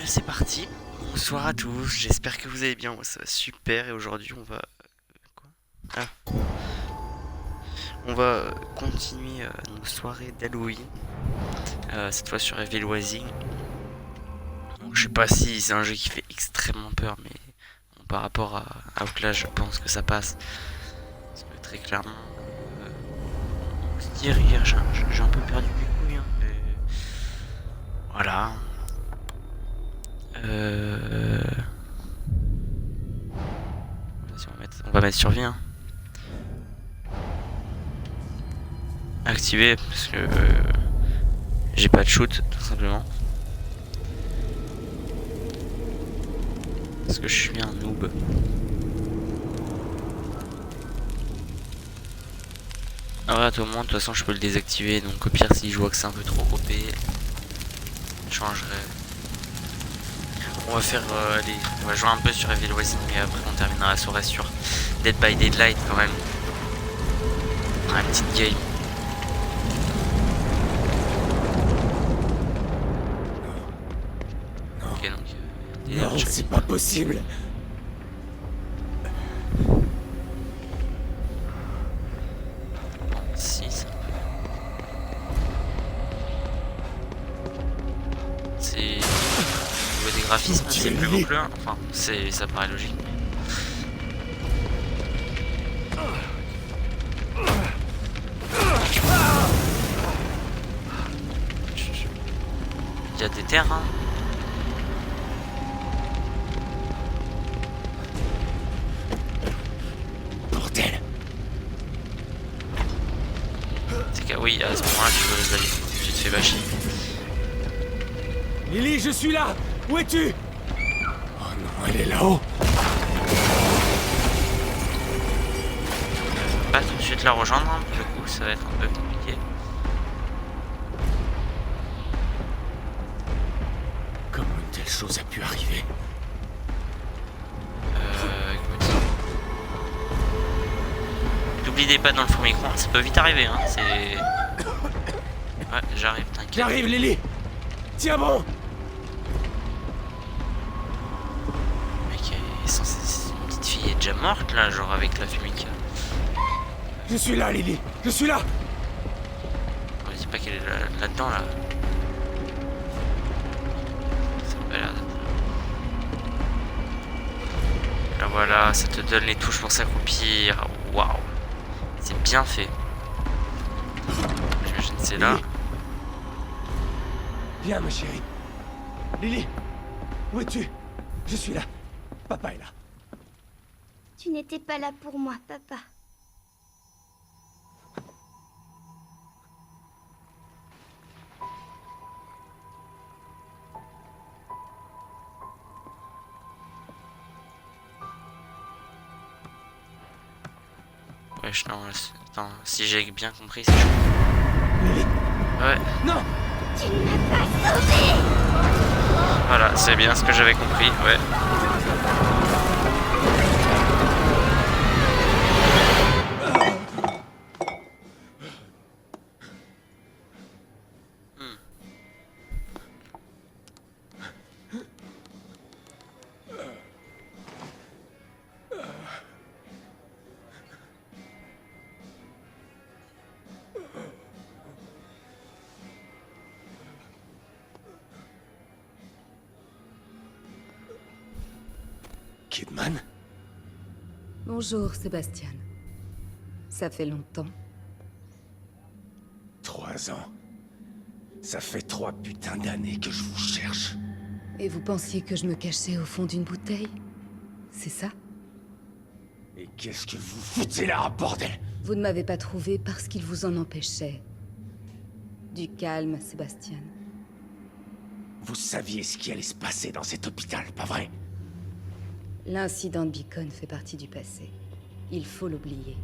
C'est parti. Bonsoir à tous, j'espère que vous allez bien. Moi, ça va super et aujourd'hui on va. Quoi On va continuer nos soirées d'Halloween. Cette fois sur Evil Rising. Bon, je sais pas si c'est un jeu qui fait extrêmement peur, mais bon, par rapport à Outlast, je pense que ça passe. Parce que très clairement, on se dit rire, j'ai un peu perdu mes couilles, hein, mais voilà. Vas-y, on va mettre survie, hein. Activé parce que j'ai pas de shoot tout simplement. Parce que je suis un noob. Ah ouais, au moins de toute façon je peux le désactiver, donc au pire si je vois que c'est un peu trop OP, je changerai. On va faire allez, on va jouer un peu sur Evil Rising mais après on terminera la soirée sur Dead by Daylight quand même. On fera une petite game. Ok donc Non, c'est pas possible. Si c'est au niveau des graphismes c'est plus beau que le 1. Enfin ça paraît logique. Il y a des terres hein. Bordel. C'est que oui à ce moment-là tu te fais bâcher. Lily, je suis là. Où es-tu? Oh non, elle est là-haut. Pas tout de suite la rejoindre, hein. Du coup ça va être un peu compliqué. Comment une telle chose a pu arriver? Écoute. N'oublie des pas dans le four micro-ondes, ça peut vite arriver, hein. C'est. Ouais, j'arrive, t'inquiète. J'arrive, Lily. Tiens bon. Mec, une petite fille est déjà morte là, genre avec la fumée qu'il y a. Je suis là, Lily. Je suis là. On me dit pas qu'elle est là-dedans là. Ça a pas l'air d'être là. Là voilà, ça te donne les touches pour s'accroupir. Waouh. C'est bien fait. J'imagine que c'est là. Viens, ma chérie. Lily, où es-tu? Je suis là. Papa est là. Tu n'étais pas là pour moi, papa. Wesh, non, attends, si j'ai bien compris, c'est chaud. Lily. Ouais, Non. Tu ne m'as pas sauvé. voilà, c'est bien ce que j'avais compris, ouais. Kidman. Bonjour, Sébastien. Ça fait longtemps. 3 ans. Ça fait 3 putains d'années que je vous cherche. Et vous pensiez que je me cachais au fond d'une bouteille? C'est ça? Et qu'est-ce que vous foutez là, bordel? Vous ne m'avez pas trouvé parce qu'il vous en empêchait. Du calme, Sébastien. Vous saviez ce qui allait se passer dans cet hôpital, pas vrai? L'incident de Beacon fait partie du passé. Il faut l'oublier.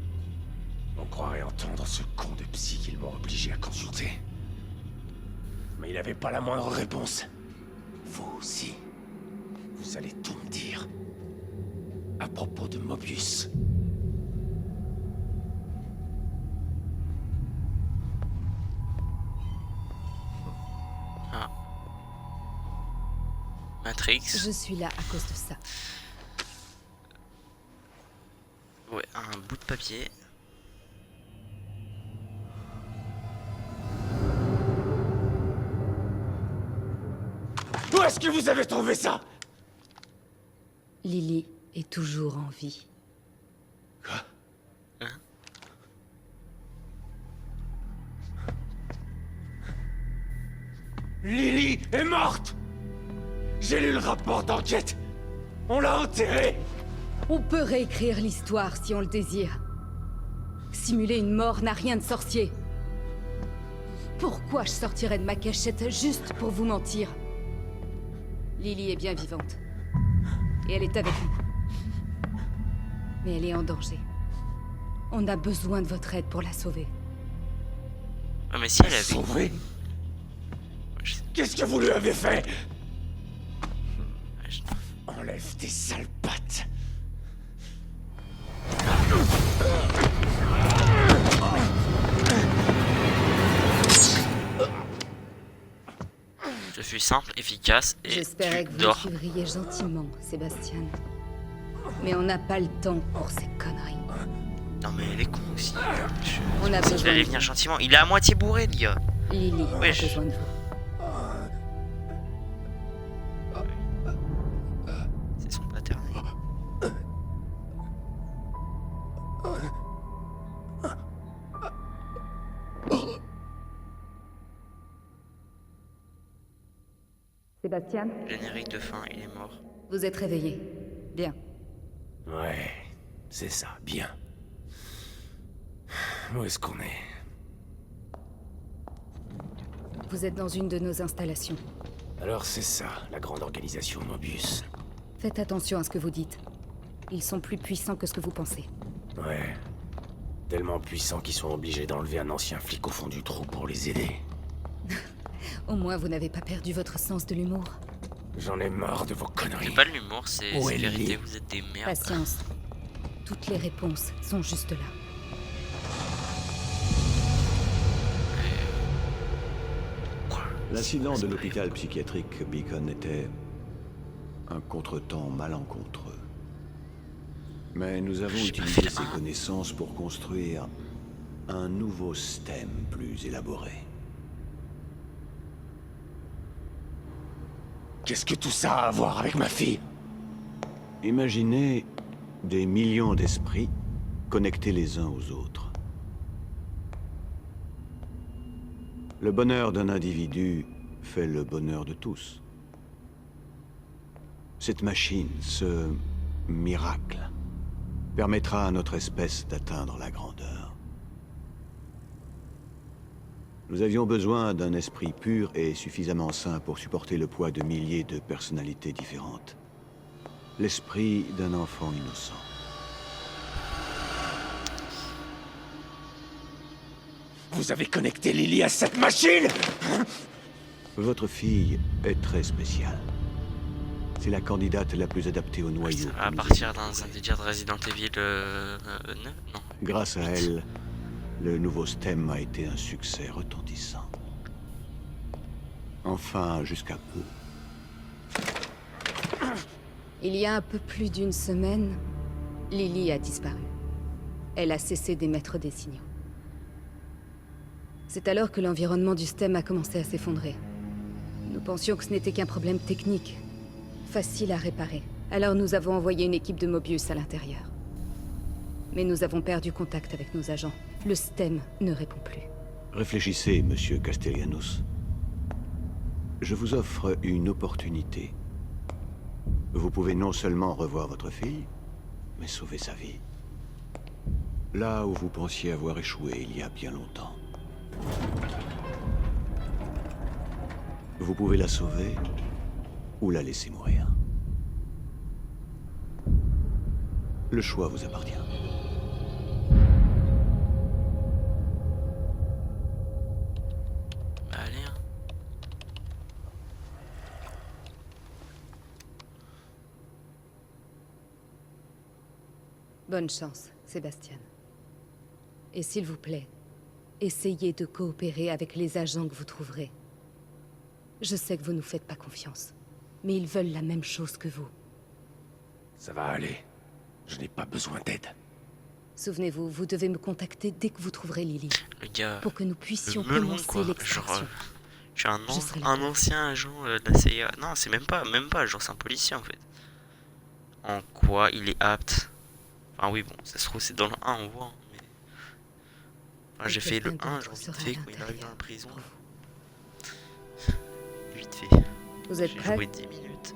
On croirait entendre ce con de psy qu'ils m'ont obligé à consulter. Mais il avait pas la moindre réponse. Vous aussi. Vous allez tout me dire. À propos de Mobius. Matrix. Je suis là à cause de ça. Ouais, un bout de papier. Où est-ce que vous avez trouvé ça? Lily est toujours en vie. Quoi? Hein? Lily est morte! J'ai lu le rapport d'enquête! On l'a enterrée! On peut réécrire l'histoire si on le désire. Simuler une mort n'a rien de sorcier. Pourquoi je sortirais de ma cachette juste pour vous mentir? Lily est bien vivante. Et elle est avec nous. Mais elle est en danger. On a besoin de votre aide pour la sauver. Ah, mais si elle avait. Sauvé? Je- Qu'est-ce que vous lui avez fait? je- Enlève tes sales pattes! Je suis simple, efficace et J'espérais tu que vous dors. suivriez gentiment, Sébastien. Mais on n'a pas le temps pour ces conneries. Non mais elle est con aussi. On a pensais qu'il besoin allait de venir vous. gentiment. Il est à moitié bourré, le gars. Lily a Wesh. besoin de vous. C'est son paternel. Sébastien, Générique de fin, il est mort. vous êtes réveillé. Bien. Ouais, c'est ça, bien. Où est-ce qu'on est? Vous êtes dans une de nos installations. Alors c'est ça, la grande organisation Mobius. Faites attention à ce que vous dites. Ils sont plus puissants que ce que vous pensez. Ouais. Tellement puissants qu'ils sont obligés d'enlever un ancien flic au fond du trou pour les aider. Au moins, vous n'avez pas perdu votre sens de l'humour. J'en ai marre de vos conneries. C'est pas de l'humour, c'est Où est vérité, Lily? vous êtes des merdes. Patience. Toutes les réponses sont juste là. L'incident de l'hôpital psychiatrique Beacon était un contretemps malencontreux. Mais nous avons J'ai pas utilisé fait ces un. connaissances pour construire un nouveau système plus élaboré. Qu'est-ce que tout ça a à voir avec ma fille? Imaginez des millions d'esprits connectés les uns aux autres. Le bonheur d'un individu fait le bonheur de tous. Cette machine, ce miracle, permettra à notre espèce d'atteindre la grandeur. Nous avions besoin d'un esprit pur et suffisamment sain pour supporter le poids de milliers de personnalités différentes. L'esprit d'un enfant innocent. Vous avez connecté Lily à cette machine? Votre fille est très spéciale. C'est la candidate la plus adaptée au noyau. À que nous partir ayons d'un trouvé. délire de Resident Evil 9, non. Grâce à elle, le nouveau STEM a été un succès retentissant. Enfin, jusqu'à peu. Il y a un peu plus d'une semaine, Lily a disparu. Elle a cessé d'émettre des signaux. C'est alors que l'environnement du STEM a commencé à s'effondrer. Nous pensions que ce n'était qu'un problème technique, facile à réparer. Alors nous avons envoyé une équipe de Mobius à l'intérieur. Mais nous avons perdu contact avec nos agents. Le STEM ne répond plus. Réfléchissez, monsieur Castellanos. Je vous offre une opportunité. Vous pouvez non seulement revoir votre fille, mais sauver sa vie. Là où vous pensiez avoir échoué il y a bien longtemps. Vous pouvez la sauver ou la laisser mourir. Le choix vous appartient. Bah allez, hein. Bonne chance, Sébastien. Et s'il vous plaît, essayez de coopérer avec les agents que vous trouverez. Je sais que vous nous faites pas confiance. mais ils veulent la même chose que vous. Ça va aller. Je n'ai pas besoin d'aide. Souvenez-vous, vous devez me contacter dès que vous trouverez Lily, Le gars, pour que nous puissions le melon commencer quoi. Genre, l'extraction. je suis Je serai là un pour vous. ancien agent de la CIA. Non, c'est même pas, genre c'est un policier en fait. En quoi il est apte? Enfin oui, bon, ça se trouve c'est dans le 1, on voit. Hein, mais... Enfin, j'ai fait le Quelqu'un 1, d'autre genre vite sera à fait, quand il arrive dans l'intérieur la prison. pour Vite fait. Vous êtes J'ai prêts? joué 10 minutes.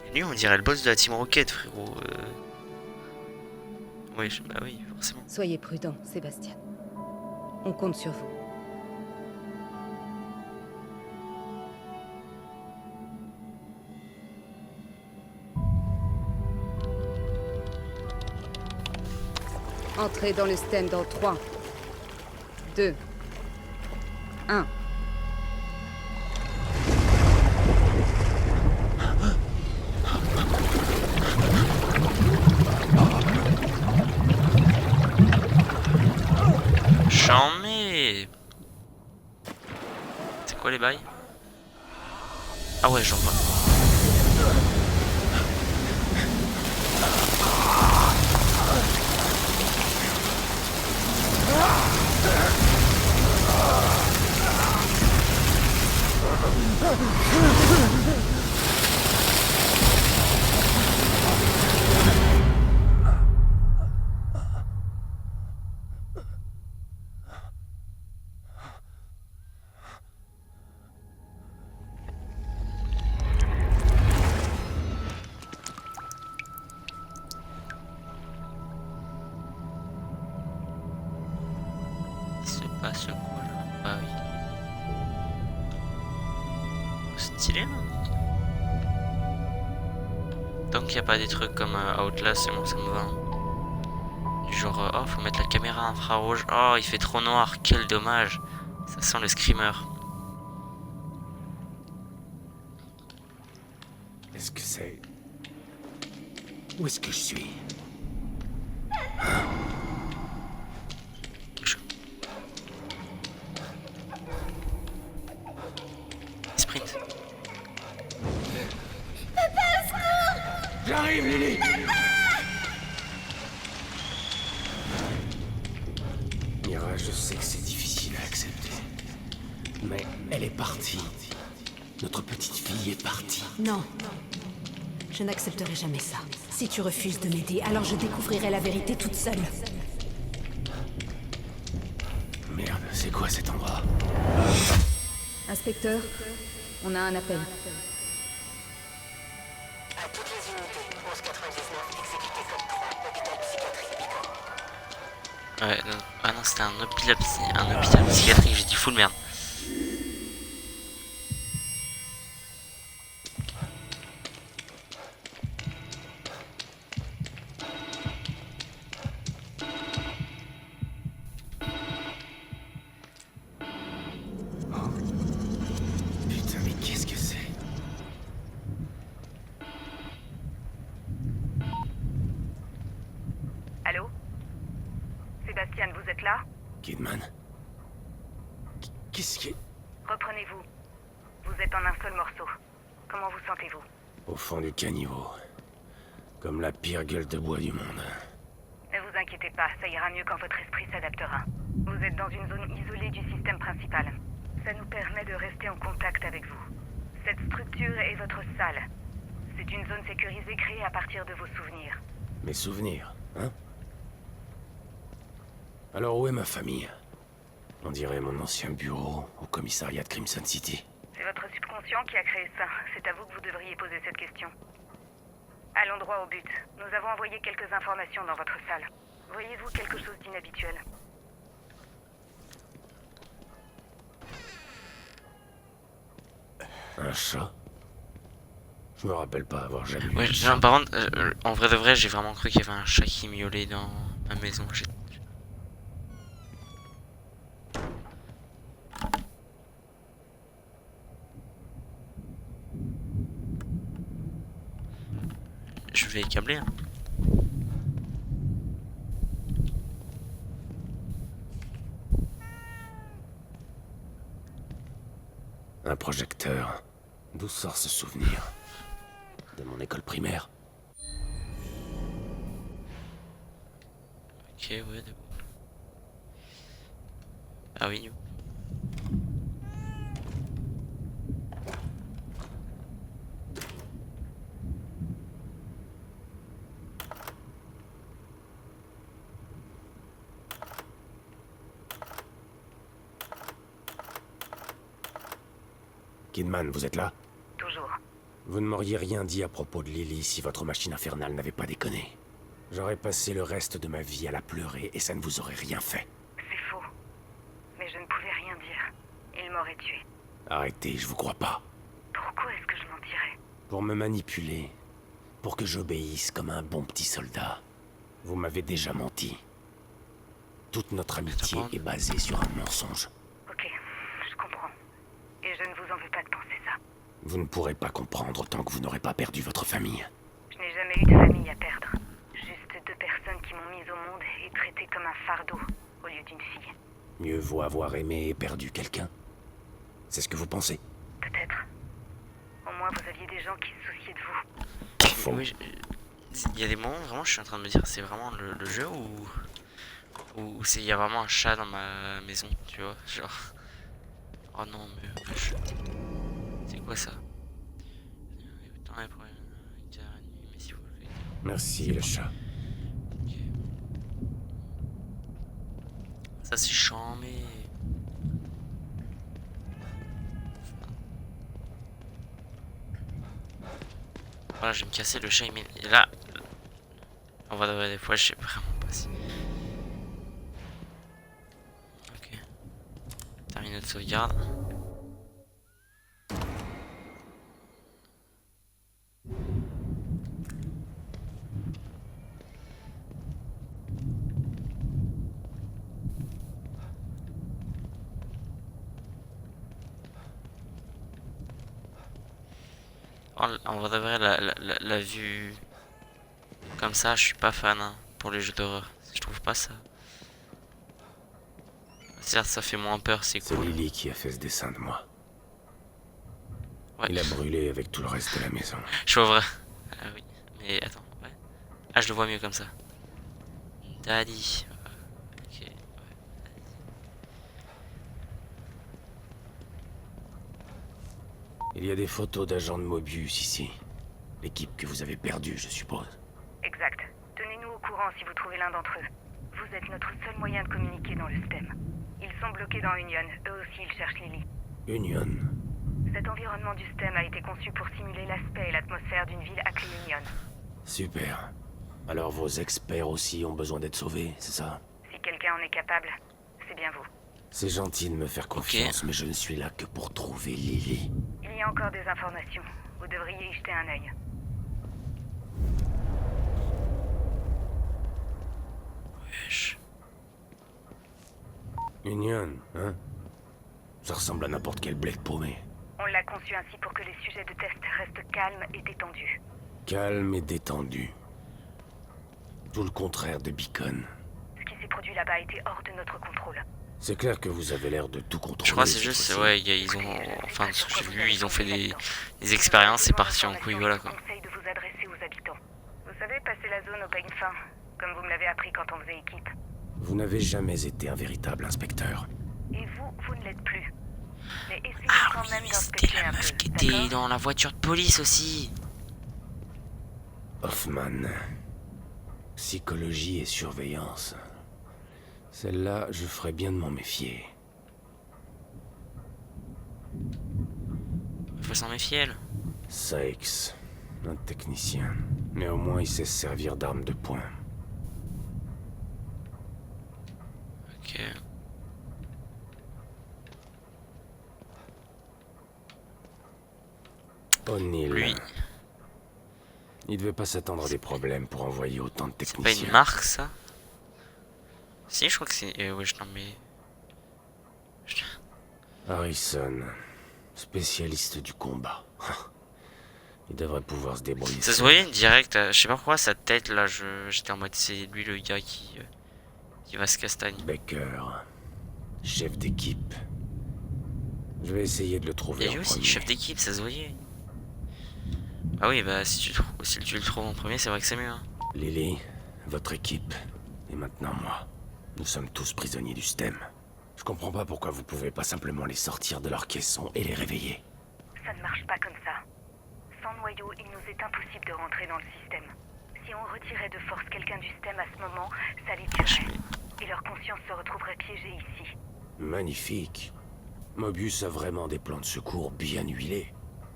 Et lui, on dirait le boss de la Team Rocket, frérot. Oui, bah oui, forcément. Soyez prudent, Sébastien. On compte sur vous. Entrez dans le stand dans 3, 2, 1. Chambé. C'est quoi les bails? Ah ouais, j'en vois. Il se passe quoi là? Ah oui. Stylé, non? Tant qu'il n'y a pas des trucs comme Outlast, c'est bon, ça me va. Du genre, oh, faut mettre la caméra infrarouge. Oh, il fait trop noir, quel dommage. Ça sent le screamer. Est-ce que c'est... Où est-ce que je suis? Sprint. J'arrive, Lily! Mira, je sais que c'est difficile à accepter. Mais elle est partie. Notre petite fille est partie. Non. Je n'accepterai jamais ça. Si tu refuses de m'aider, alors je découvrirai la vérité toute seule. Merde, c'est quoi cet endroit? Inspecteur, on a un appel. À toutes les unités, 1199, exécuté code 3, hôpital psychiatrique Beacon. Ouais, non. Ah non, c'était un hôpital psychiatrique, j'ai dit full merde. Putain, mais qu'est-ce que c'est? Allô? Sébastien, vous êtes là? Kidman? Qu'est-ce qui... Reprenez-vous. Vous êtes en un seul morceau. Comment vous sentez-vous? Au fond du caniveau. Comme la pire gueule de bois du monde. Ne vous inquiétez pas, ça ira mieux quand votre esprit s'adaptera. Vous êtes dans une zone isolée du système principal. Ça nous permet de rester en contact avec vous. Cette structure est votre salle. C'est une zone sécurisée créée à partir de vos souvenirs. Mes souvenirs, hein? Alors où est ma famille? On dirait mon ancien bureau au commissariat de Crimson City. C'est votre subconscient qui a créé ça. C'est à vous que vous devriez poser cette question. Allons droit au but. Nous avons envoyé quelques informations dans votre salle. Voyez-vous quelque chose d'inhabituel? Un chat? Je me rappelle pas avoir jamais vu Ouais, un chat. non, par contre, en vrai de vrai, j'ai vraiment cru qu'il y avait un chat qui miaulait dans ma maison. Je vais câbler. Hein. Un projecteur. D'où sort ce souvenir? De mon école primaire. Ok, ouais, de bon. Ah oui. Kidman, vous êtes là? Toujours. Vous ne m'auriez rien dit à propos de Lily si votre machine infernale n'avait pas déconné. J'aurais passé le reste de ma vie à la pleurer et ça ne vous aurait rien fait. C'est faux. Mais je ne pouvais rien dire. Il m'aurait tué. Arrêtez, je vous crois pas. Pourquoi est-ce que je mentirais? Pour me manipuler. Pour que j'obéisse comme un bon petit soldat. Vous m'avez déjà menti. Toute notre amitié est basée sur un mensonge. Ok, je comprends. Et je ne vous en veux pas de penser ça. Vous ne pourrez pas comprendre tant que vous n'aurez pas perdu votre famille. Je n'ai jamais eu de famille à perdre. Juste 2 personnes qui m'ont mise au monde et traitée comme un fardeau au lieu d'une fille. Mieux vaut avoir aimé et perdu quelqu'un. C'est ce que vous pensez? Peut-être. Au moins vous aviez des gens qui se souciaient de vous. Faux. Oui, il y a des moments vraiment je suis en train de me dire c'est vraiment le jeu ou c'est il y a vraiment un chat dans ma maison, tu vois, genre. Oh non mais c'est quoi ça? Merci, le chat. Ok. Ça c'est chiant mais. Voilà, je vais me casser le chat et là. On va devoir des fois je sais vraiment pas si. Ok. Termine notre sauvegarde. En vrai de vrai, la vue comme ça, je suis pas fan hein, pour les jeux d'horreur. Je trouve pas ça. Certes, ça fait moins peur, c'est C'est cool. Lily qui a fait ce dessin de moi. Ouais. Il a brûlé avec tout le reste de la maison. Je vois vrai. Ah oui, mais attends, ouais. Ah, je le vois mieux comme ça. Daddy. Ok, ouais. Il y a des photos d'agents de Mobius ici. L'équipe que vous avez perdue, je suppose. Exact. Tenez-nous au courant si vous trouvez l'un d'entre eux. Vous êtes notre seul moyen de communiquer dans le STEM. Ils sont bloqués dans Union. Eux aussi, ils cherchent Lily. Union. Cet environnement du STEM a été conçu pour simuler l'aspect et l'atmosphère d'une ville appelée Union. Super. Alors vos experts aussi ont besoin d'être sauvés, c'est ça? Si quelqu'un en est capable, c'est bien vous. C'est gentil de me faire confiance, mais je ne suis là que pour trouver Lily. Il y a encore des informations. Vous devriez y jeter un œil. Wesh. Union, hein? Ça ressemble à n'importe quel bled paumé. On l'a conçu ainsi pour que les sujets de test restent calmes et détendus. Calme et détendu. Tout le contraire de Beacon. Ce qui s'est produit là-bas était hors de notre contrôle. C'est clair que vous avez l'air de tout contrôler. Je crois que c'est cette juste, fois-ci. ouais, ils ont, enfin, de ce que j'ai vu, ils ont fait des expériences, c'est parti en couille, voilà quoi. Je vous conseille de vous adresser aux habitants. Vous savez, passer la zone au peigne fin, comme vous me l'avez appris quand on faisait équipe. Vous n'avez jamais été un véritable inspecteur. Et vous ne l'êtes plus. Mais essayez Ah quand oui, même mais c'était d'inspecter la un meuf peu, qui était d'accord? dans la voiture de police aussi. Hoffman. Psychologie et surveillance. Celle-là, je ferais bien de m'en méfier. Faut s'en méfier, elle. Sykes, un technicien. Mais au moins il sait se servir d'armes de poing. Ok. O'Neill. Lui. Il devait pas s'attendre à des problèmes pour envoyer autant de C'est pas techniciens. une marque, ça? Si, je crois que c'est... ouais, je non, mais... Harrison, spécialiste du combat. Il devrait pouvoir se débrouiller. Ça se seul. voyait direct, je sais pas pourquoi sa tête, là, j'étais en mode, c'est lui le gars qui va se castagne. Baker, chef d'équipe. Je vais essayer de le trouver Et en lui aussi, premier. chef d'équipe, ça se voyait. Ah oui, bah si tu le trouves en premier, c'est vrai que c'est mieux. Hein. Lily, votre équipe, et maintenant moi. Nous sommes tous prisonniers du système. Je comprends pas pourquoi vous pouvez pas simplement les sortir de leur caisson et les réveiller. Ça ne marche pas comme ça. Sans noyau, il nous est impossible de rentrer dans le système. Si on retirait de force quelqu'un du système à ce moment, ça les tuerait. Et leur conscience se retrouverait piégée ici. Magnifique. Mobius a vraiment des plans de secours bien huilés.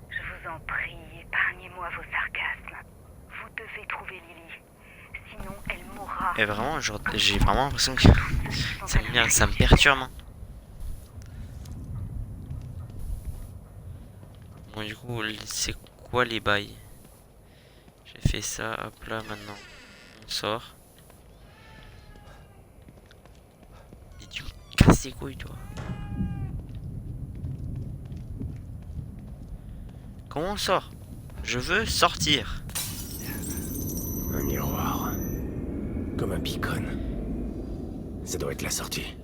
Je vous en prie, épargnez-moi vos sarcasmes. Vous devez trouver Lily. Sinon, elle mourra. Et vraiment, genre, j'ai vraiment l'impression que ça me perturbe. Hein. Bon, du coup, c'est quoi les bails? J'ai fait ça, hop là, maintenant. On sort. Et tu me casses les couilles, toi. Comment on sort? Je veux sortir. Un miroir. Comme un beacon. Ça doit être la sortie.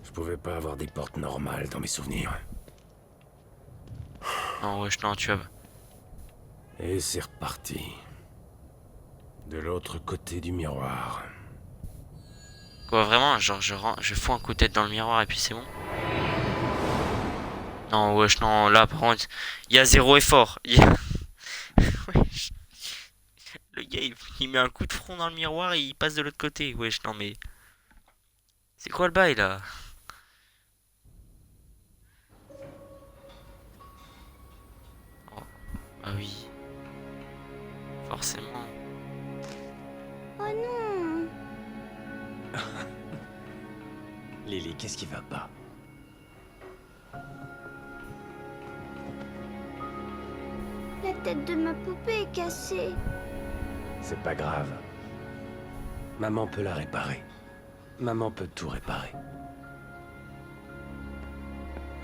Je pouvais pas avoir des portes normales dans mes souvenirs. Non, wesh, non, tu vas. Et c'est reparti. De l'autre côté du miroir. Quoi, vraiment? Genre, je fous un coup de tête dans le miroir et puis c'est bon? Non, wesh, non, là, par contre, il y a zéro effort. Wesh. Le gars, il met un coup de front dans le miroir et il passe de l'autre côté. Wesh, non, mais. C'est quoi le bail là? Oh. Ah oui. Forcément. Oh non. Lily, qu'est-ce qui va pas? La tête de ma poupée est cassée. C'est pas grave. Maman peut la réparer. Maman peut tout réparer.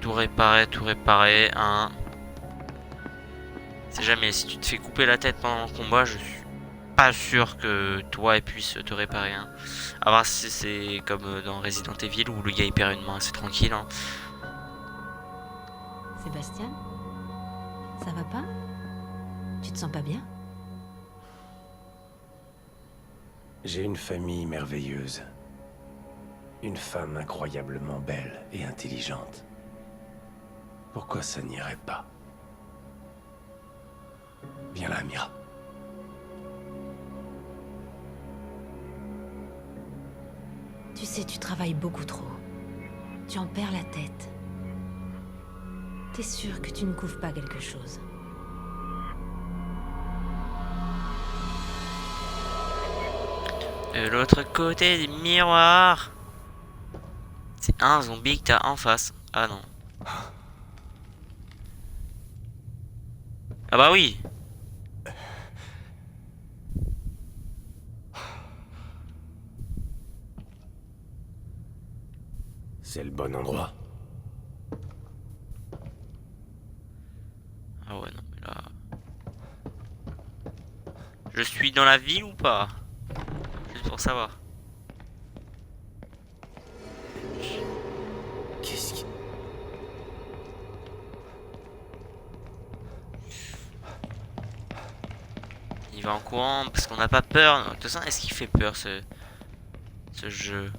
Tout réparer, hein. C'est jamais, si tu te fais couper la tête pendant le combat, je suis pas sûr que toi puisse te réparer. Hein. À voir si c'est comme dans Resident Evil où le gars il perd une main, c'est tranquille. Hein. Sébastien? Ça va pas? Tu te sens pas bien? J'ai une famille merveilleuse. Une femme incroyablement belle et intelligente. Pourquoi ça n'irait pas? Viens là, Mira. Tu sais, tu travailles beaucoup trop. Tu en perds la tête. T'es sûr que tu ne couvres pas quelque chose? De l'autre côté du miroir. C'est un zombie que t'as en face. Ah non. Ah bah oui. C'est le bon endroit. Ah ouais non mais là. Je suis dans la ville ou pas? Juste pour savoir. Qu'est-ce qui... Il va en courant parce qu'on n'a pas peur. De toute façon, est-ce qu'il fait peur ce jeu?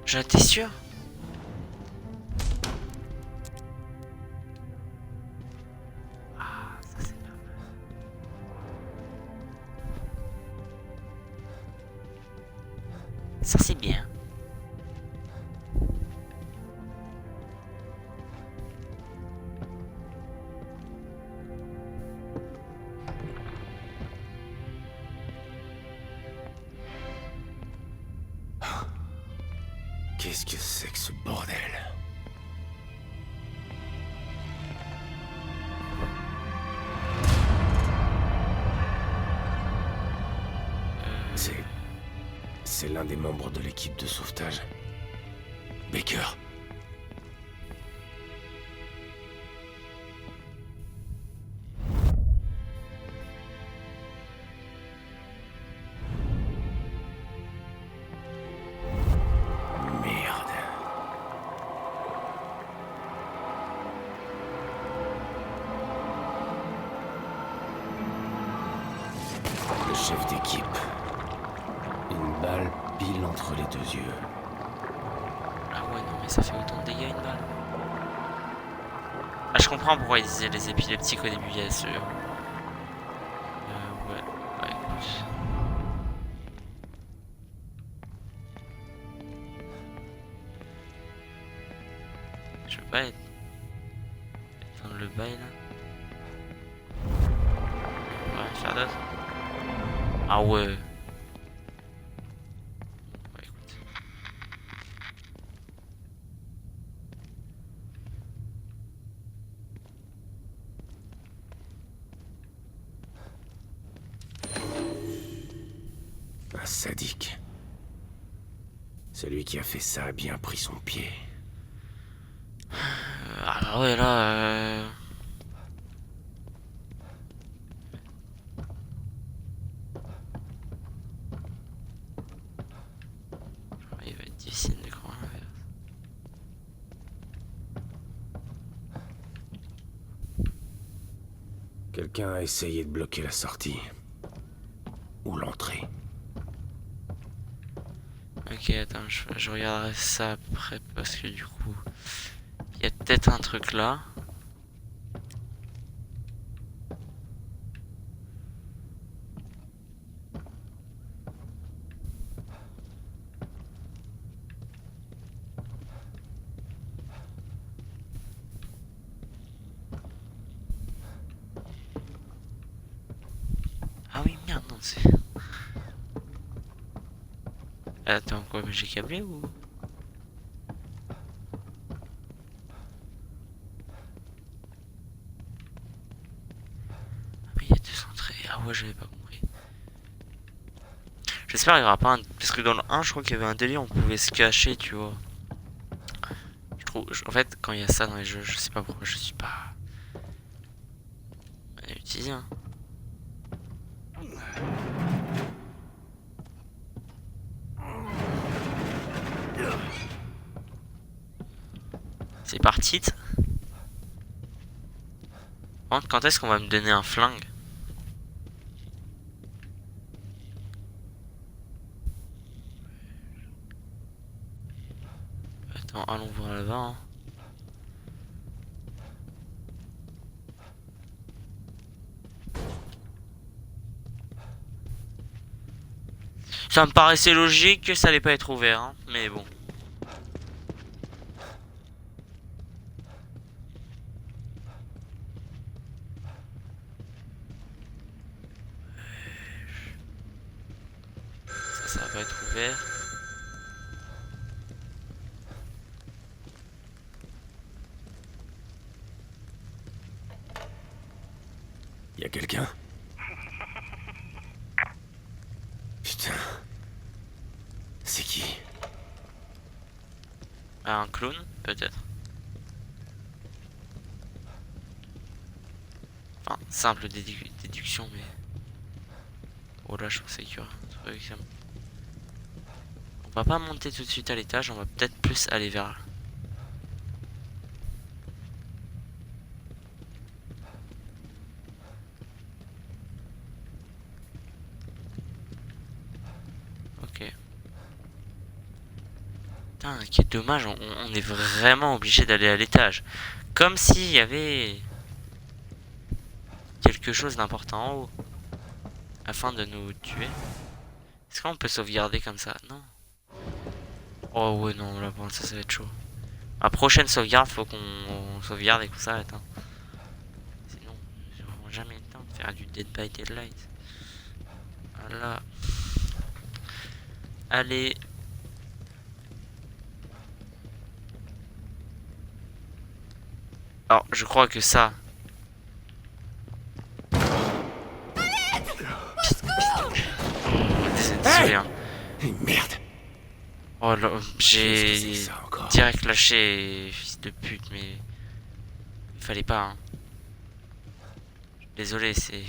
J'en étais sûr. Ah, ça c'est pas mal. Ça c'est bien. Qu'est-ce que c'est que ce bordel? c'est l'un des membres de l'équipe de sauvetage. Baker. Merde. Le chef d'équipe. Une balle pile entre les deux yeux. Ah ouais, non, mais ça fait autant de dégâts une balle. Ah, je comprends pourquoi ils disaient les épileptiques au début, il y a ce... ouais, écoute. Je veux pas être... éteindre le bail là. Ouais, faire d'autres. Ah ouais. Ouais, écoute. Un sadique. Celui qui a fait ça a bien pris son pied. Ah bah ouais, là... il va être difficile de croire l'inverse. Quelqu'un a essayé de bloquer la sortie. Ou l'entrée. Ok, attends, je regarderai ça après parce que du coup, il y a peut-être un truc là. Ah oui, merde, non, c'est... Attends, quoi, mais j'ai câblé ou... Ah mais il y a deux entrées. Ah ouais, j'avais pas compris. J'espère qu'il y aura pas un... Parce que dans le 1, je crois qu'il y avait un délire, on pouvait se cacher, tu vois. Je trouve... En fait, quand il y a ça dans les jeux, je sais pas pourquoi je suis pas... utilisé, hein. C'est parti. Quand est-ce qu'on va me donner un flingue? Attends, allons voir là-bas. Hein. Ça me paraissait logique que ça allait pas être ouvert, hein, mais bon. Ça va pas être ouvert. Y a quelqu'un? Putain. C'est qui? Un clown, peut-être. Enfin, simple déduction, mais... Oh là, je pensais qu'il y aurait un truc. On va pas monter tout de suite à l'étage, on va peut-être plus aller vers là. Ok. Putain, qui est dommage, on est vraiment obligé d'aller à l'étage. Comme s'il y avait quelque chose d'important en haut. Afin de nous tuer. Est-ce qu'on peut sauvegarder comme ça? Non. Oh ouais, non, là pour ça, ça va être chaud. Ma prochaine sauvegarde, faut qu'on sauvegarde et qu'on s'arrête. Hein. Sinon, j'aurai jamais le temps de faire du Dead by Daylight. Voilà. Allez. Alors, je crois que ça... Désolé, hein. Merde. Oh là, Qu'est-ce que j'ai c'est que ça encore? direct lâché, fils de pute, mais il fallait pas. Hein. Désolé, c'est.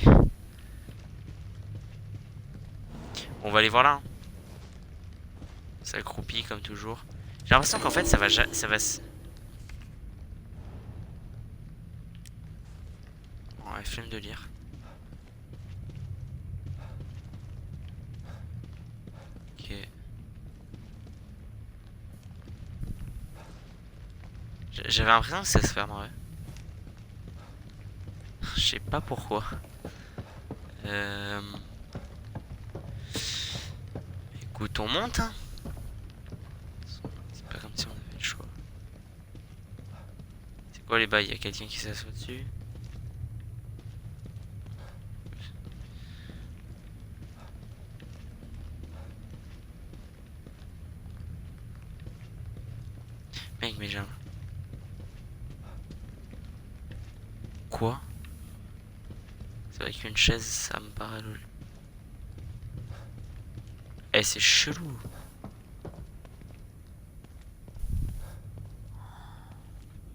On va aller voir là. Hein. Ça croupit comme toujours. J'ai l'impression qu'en fait ça va se. Oh, la flemme de lire. Ok. J'avais l'impression que ça se fermerait. Je sais pas pourquoi. Écoute, on monte. Hein. C'est pas comme si on avait le choix. C'est quoi les bails? Y a quelqu'un qui s'assoit dessus? Mec, mais j'ai un... Quoi? C'est vrai qu'une chaise, ça me paraît lol. Eh, c'est chelou.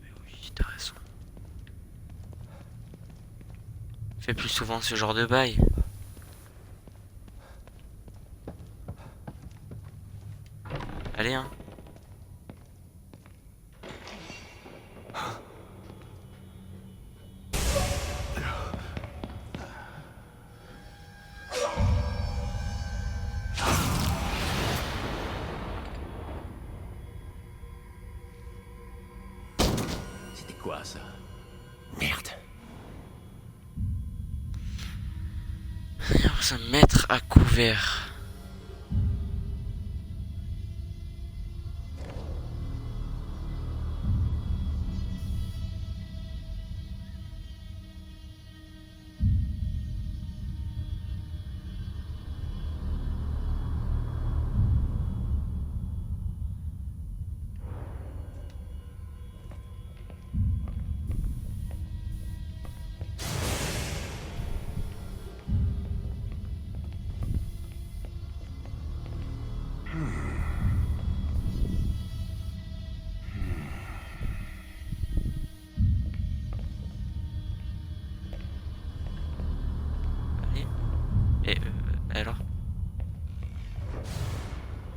Mais oui, t'as raison. Fais plus souvent ce genre de bail. Allez, hein. C'était quoi ça? Merde. Et on va se mettre à couvert. Allez. Et alors?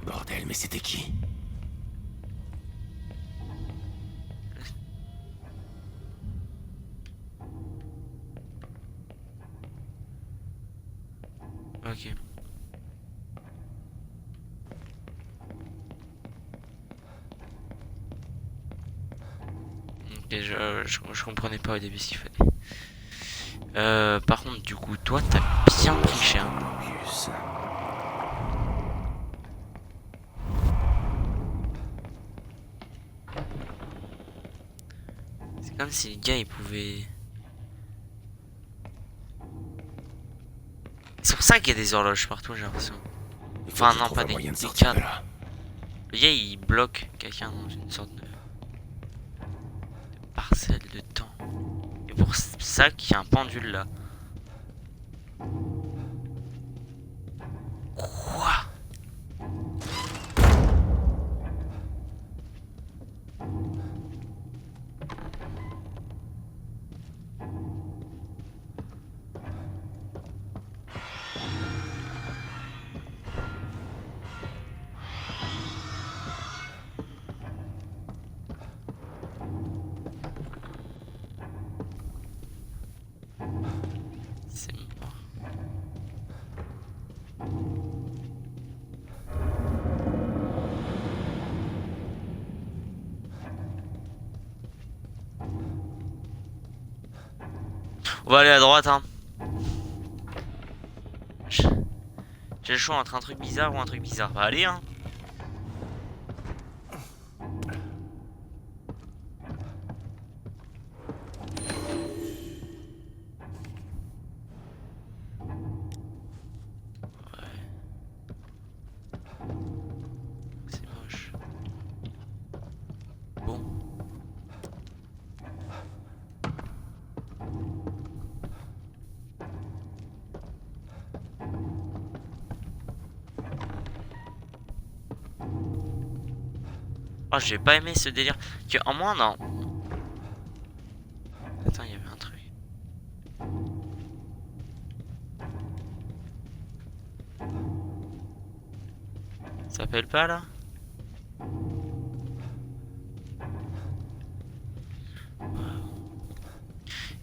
Bordel, mais c'était qui? Ok. Ok, je comprenais pas au début ce qu'il fallait. Par contre, du coup, toi, t'as bien triché, hein. Mobius. C'est comme si les gars, ils pouvaient... C'est pour ça qu'il y a des horloges partout, j'ai l'impression. Il faut Enfin, que je non, trouve pas un des moyen de sortir de cadres. là. Le gars, il bloque quelqu'un dans une sorte de parcelle de temps. Et pour ça qu'il y a un pendule là. Quoi? C'est mort. On va aller à droite, hein. J'ai le choix entre un truc bizarre ou un truc bizarre. Bah allez, hein. C'est moche. Bon. Oh, j'ai pas aimé ce délire. Que, en moins, non. Attends, il y avait un truc. Ça s'appelle pas là?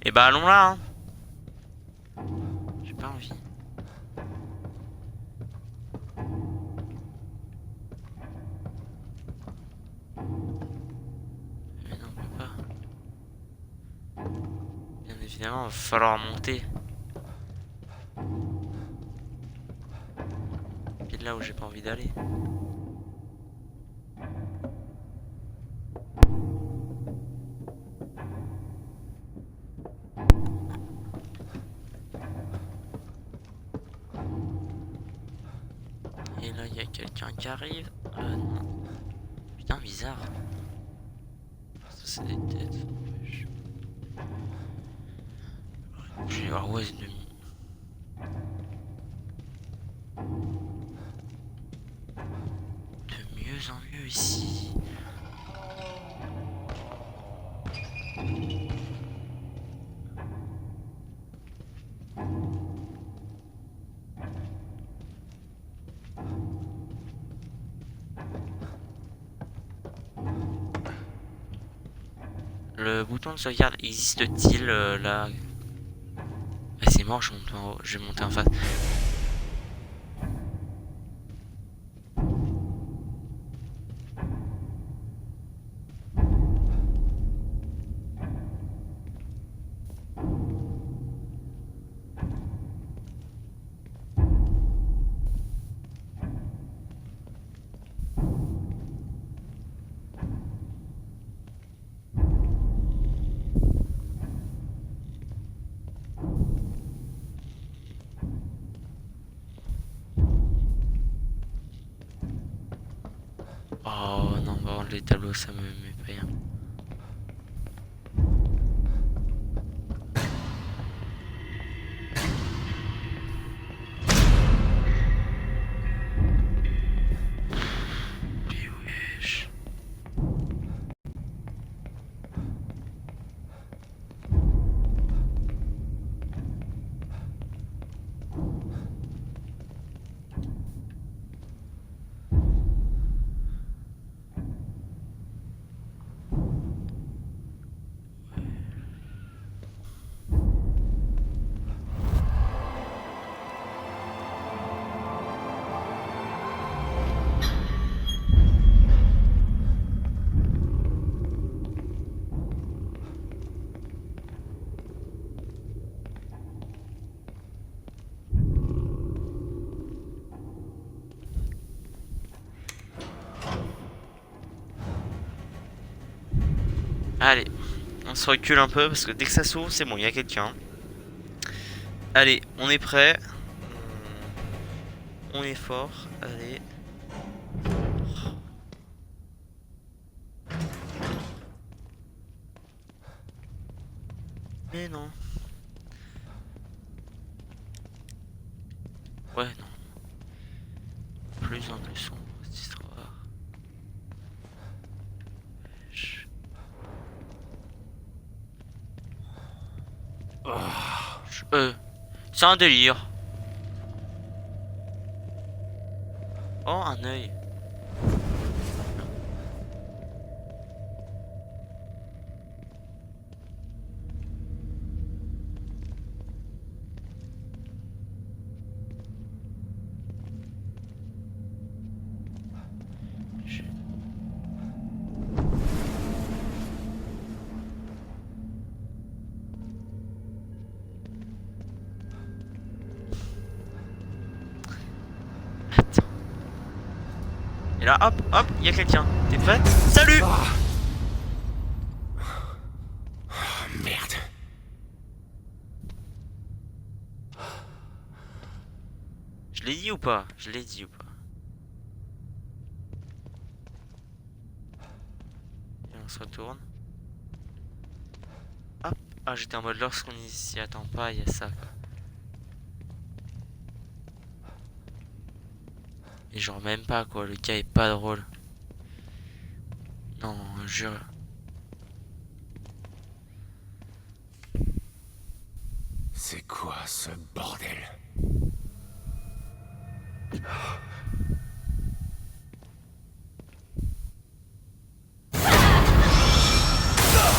Et bah allons là, hein. J'ai pas envie. Mais non, on peut pas. Bien évidemment, il va falloir monter. Pile là où j'ai pas envie d'aller. Et là, il y a quelqu'un qui arrive. Non. Putain, bizarre. Ça, c'est des têtes. Je vais voir où est demi. De mieux en mieux ici. Le bouton de sauvegarde existe-t-il là? Ah, c'est mort, je monte en haut, je vais monter en face. Oh non, bah, les tableaux, ça me met pas bien. Mais wesh. Allez, on se recule un peu parce que dès que ça s'ouvre, c'est bon, il y a quelqu'un. Allez, on est prêt. On est fort. Allez. Mais non. Ouais, non. Plus en plus sombre cette histoire. C'est un délire. Oh, un œil. Attends. Et là, hop, hop, il y a quelqu'un. T'es prêt? Salut! Merde. Je l'ai dit ou pas? Je l'ai dit ou pas? Et on se retourne. Hop. Ah, j'étais en mode lorsqu'on s'y attend pas, il y a ça quoi. Et genre même pas quoi, le gars est pas drôle. Non, jure. C'est quoi ce bordel?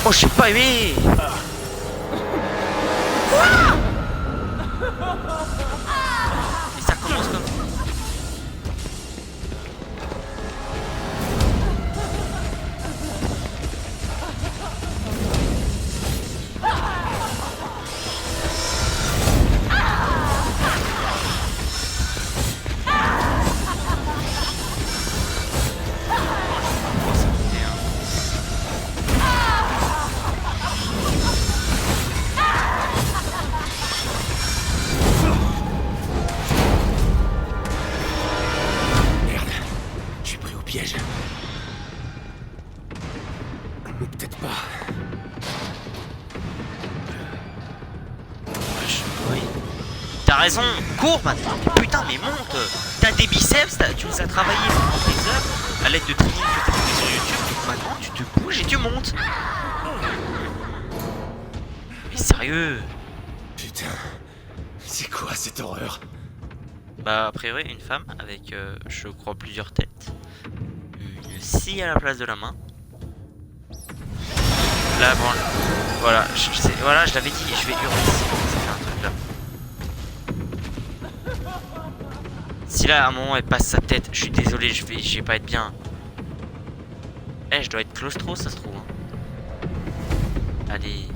Oh, j'ai pas aimé. Et ça commence comme... Merde, je suis pris au piège. Ou peut-être pas. Oui. T'as raison, cours maintenant. Putain, mais monte. T'as des biceps, tu les as travaillés pendant des heures à l'aide de training que t'as trouvé sur YouTube. Donc maintenant, tu te bouges et tu montes. Mais sérieux. Putain, c'est quoi cette horreur? Bah, a priori, une femme avec, je crois, plusieurs têtes. Une scie à la place de la main. Là, bon, voilà, voilà, je l'avais dit, je vais hurler si ça fait un truc là. Si là, à un moment, elle passe sa tête, je suis désolé, je vais pas être bien. Eh, je dois être claustro, ça se trouve. Hein. Allez.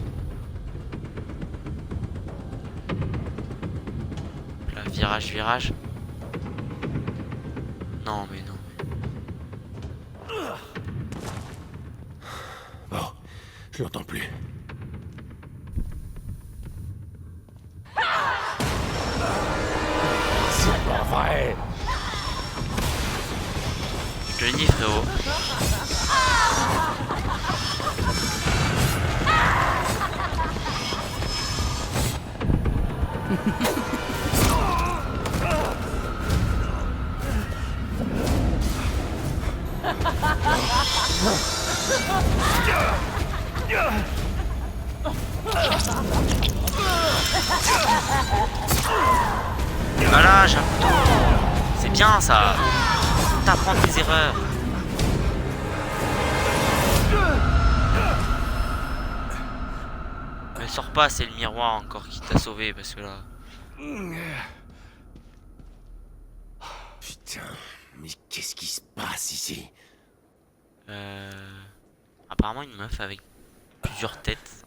Là, virage, virage. Non, mais non. Bon, je l'entends plus. C'est pas vrai! Je te le dis, frérot. Voilà, j'ai un couteau. C'est bien ça. T'apprends tes erreurs. Mais sors pas, c'est le miroir encore qui t'a sauvé parce que là. Putain, mais qu'est-ce qui se passe ici? Apparemment une meuf avec plusieurs têtes.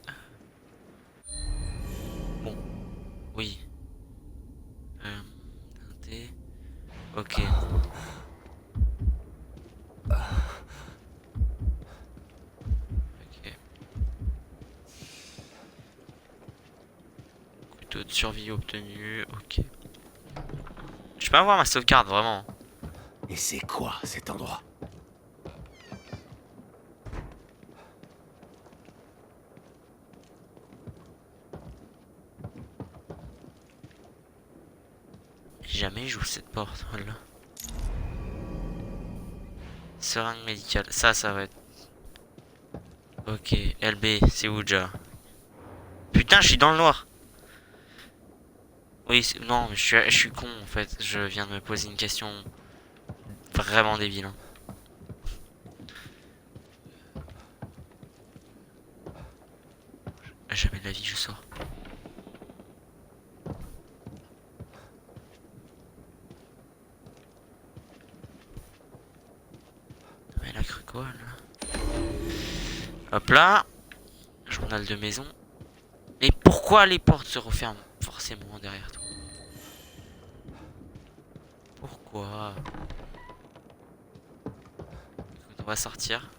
Bon, oui. Teinté. Ok. Ok. Couteau de survie obtenu. Ok. Je peux avoir ma sauvegarde vraiment. Et c'est quoi cet endroit? Jamais j'ouvre cette porte. Voilà. Seringue médicale. Ça va être. Ok. LB, c'est où déjà? Putain, je suis dans le noir. Oui, non, mais je suis con en fait. Je viens de me poser une question vraiment débile. Hein. Jamais de la vie, je sors. Mais elle a cru quoi là? Hop là. Journal de maison. Et pourquoi les portes se referment forcément derrière toi? Pourquoi? Écoute, on va sortir.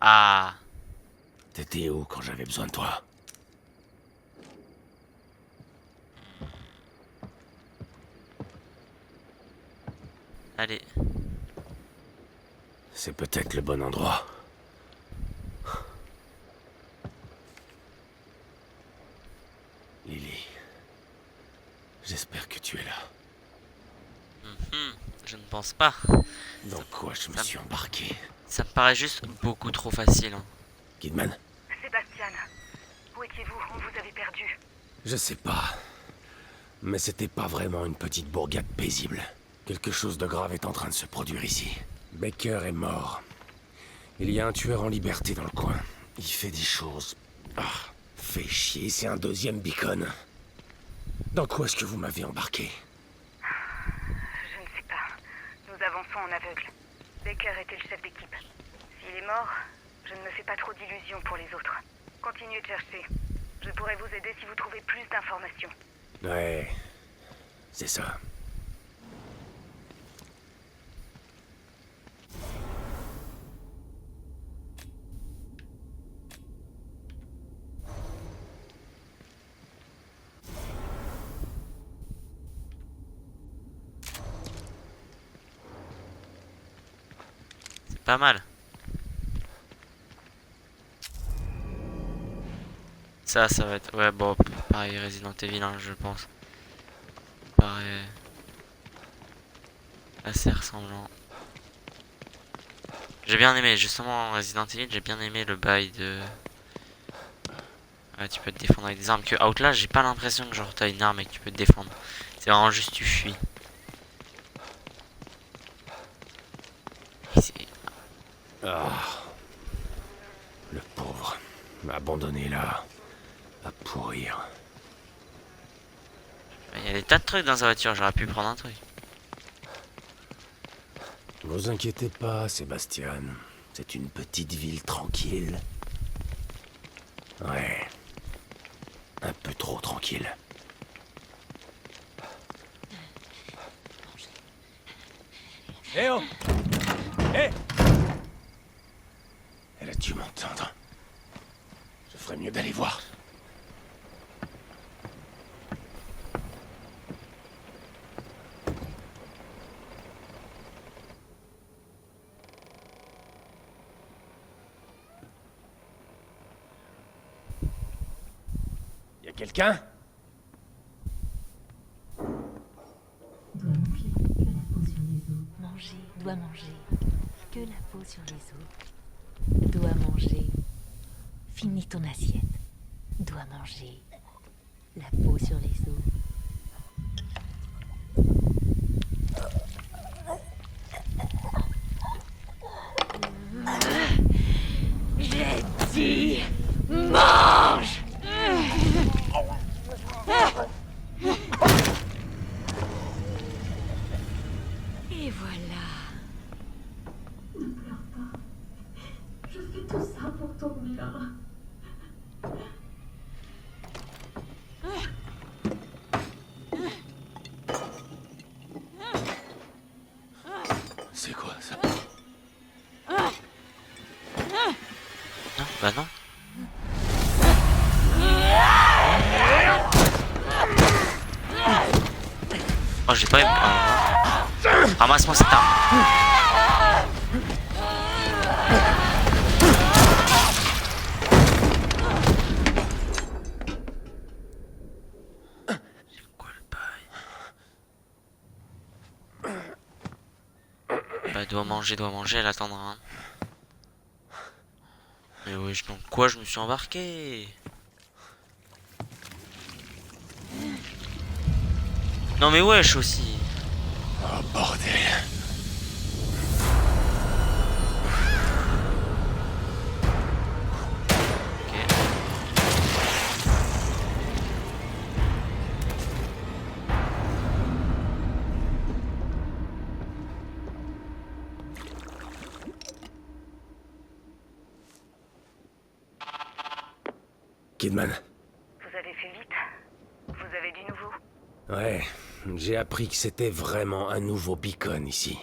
Ah. T'étais où quand j'avais besoin de toi? Allez. C'est peut-être le bon endroit. Lily, j'espère que tu pense pas. Dans quoi je me suis embarqué? Ça me paraît juste beaucoup trop facile. Hein. Kidman? Sébastien, où étiez-vous? On vous avait perdu. Je sais pas. Mais c'était pas vraiment une petite bourgade paisible. Quelque chose de grave est en train de se produire ici. Baker est mort. Il y a un tueur en liberté dans le coin. Il fait des choses... Ah, fait chier, c'est un deuxième beacon. Dans quoi est-ce que vous m'avez embarqué? Je ne sais pas. Nous avançons en aveugle. Baker était le chef d'équipe. S'il est mort, je ne me fais pas trop d'illusions pour les autres. Continuez de chercher. Je pourrais vous aider si vous trouvez plus d'informations. Ouais, c'est ça. C'est pas mal. Ça va être... Ouais, bon, pareil, Resident Evil, hein, je pense. Pareil... assez ressemblant. J'ai bien aimé, justement, Resident Evil, j'ai bien aimé le bail de... Ouais, tu peux te défendre avec des armes. Que Outlast, j'ai pas l'impression que genre t'as une arme et que tu peux te défendre. C'est vraiment juste tu fuis. Et c'est... Ah, le pauvre. Abandonné là. À pourrir. Il y a des tas de trucs dans sa voiture, j'aurais pu prendre un truc. Vous inquiétez pas, Sébastien. C'est une petite ville tranquille. Ouais. Un peu trop tranquille. Eh oh! Eh! Elle a dû m'entendre. Je ferais mieux d'aller voir. Y a quelqu'un? Doit manger, que la peau sur les os. Doit manger. Finis ton assiette. Doit manger. La peau sur les os. J'ai dit mange. Et voilà. Je fais tout ça pour ton bien. C'est quoi ça? Non, bah non. Oh, j'ai pas eu... Ramasse-moi cette arme. C'est quoi le bail? Bah doit manger, elle attendra. Hein. Mais wesh, donc quoi je me suis embarqué? Non mais wesh aussi. Oh bordel. Ok. Kidman. Vous avez fait vite. Vous avez du nouveau. Ouais, j'ai appris que c'était vraiment un nouveau beacon ici.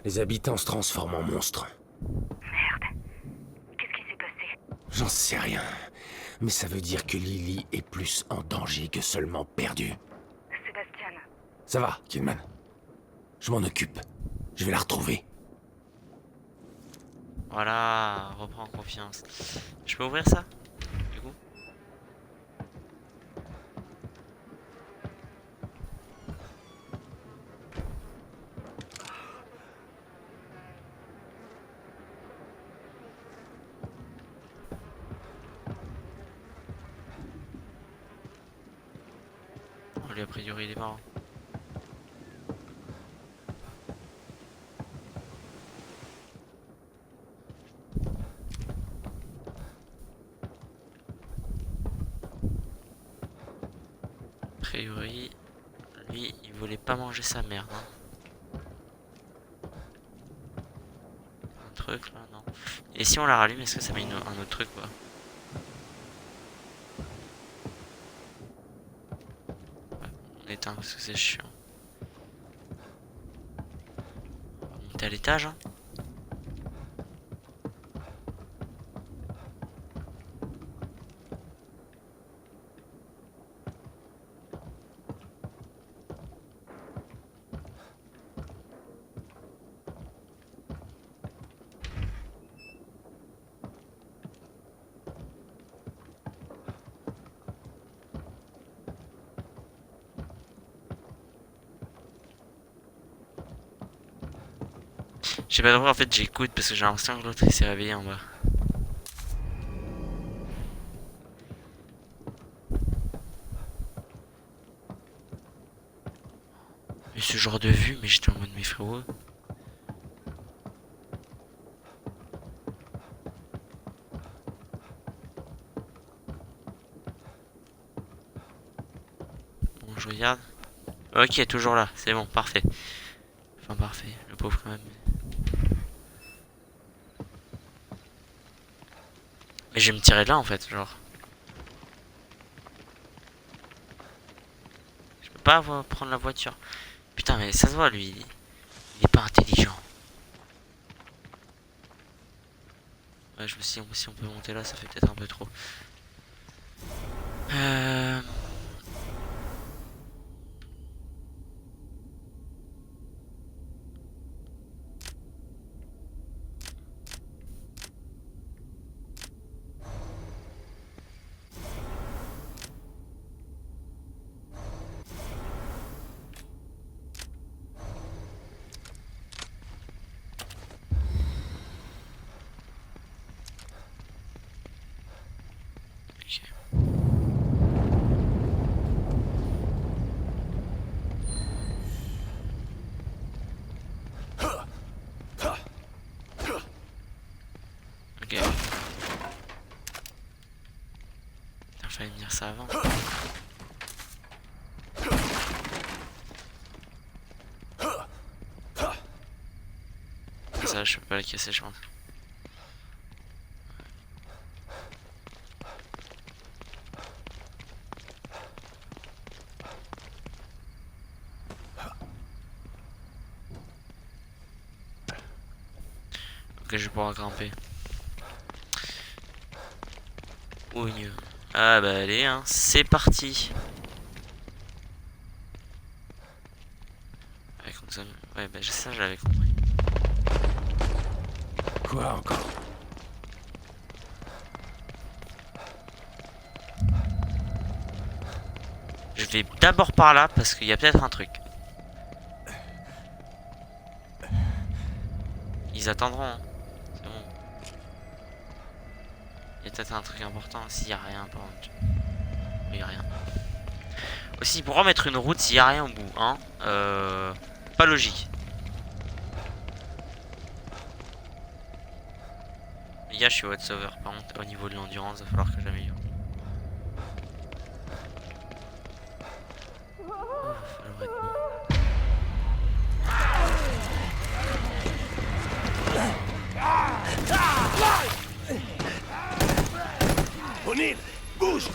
Les habitants se transforment en monstres. Merde. Qu'est-ce qui s'est passé? J'en sais rien. Mais ça veut dire que Lily est plus en danger que seulement perdue. Sébastien, Ça va, Kidman. Je m'en occupe. Je vais la retrouver. Voilà, reprends confiance. Je peux ouvrir ça? Du coup? Lui, a priori, il est mort. A priori, lui, il voulait pas manger sa merde. Hein. Un truc là, non. Et si on la rallume, est-ce que ça met un autre truc quoi? Ouais, on éteint parce que c'est chiant. On va monter à l'étage. Hein. J'ai pas de droit, en fait j'écoute parce que j'ai l'impression que l'autre il s'est réveillé en bas. Mais ce genre de vue, mais j'étais en mode mes frérots. Bon je regarde. Ok toujours là, c'est bon, parfait. Enfin parfait, le pauvre quand même. Mais je vais me tirer de là en fait, genre. Je peux pas prendre la voiture. Putain mais ça se voit lui, il est pas intelligent. Ouais je me suis dit si on peut monter là ça fait peut-être un peu trop. Ok. Il fallait me dire ça avant. Ça je peux pas la casser je pense. Ok je vais pouvoir grimper. Ougne. Ah bah allez hein, c'est parti. Ouais, comme ça, ouais bah ça je l'avais compris. Quoi encore? Je vais d'abord par là parce qu'il y a peut-être un truc. Ils attendront. Hein. C'est bon. Il y a peut-être un truc important. S'il y a rien, par contre. Il y a rien. Aussi, pourquoi mettre une route s'il y a rien au bout, hein? Pas logique. Les gars, je suis whatsoever. Par contre, au niveau de l'endurance, il va falloir que j'améliore. Oh, va falloir être bon. O'Neill, bouge!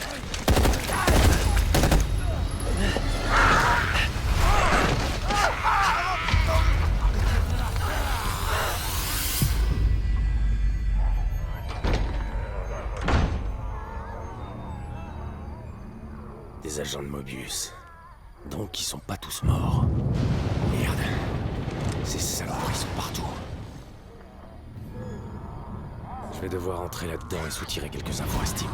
Des agents de Mobius. Donc ils sont pas tous morts. Merde. Ces salopes, ils sont partout. Je vais devoir entrer là-dedans et soutirer quelques infos à ce type.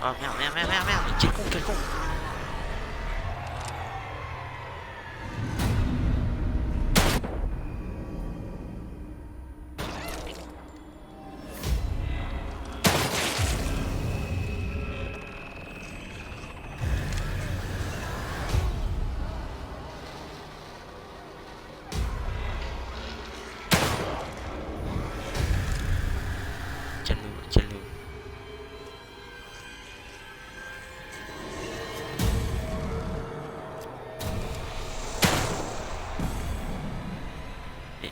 Oh merde, mais quel con. calme-nous, calme-nous. Et...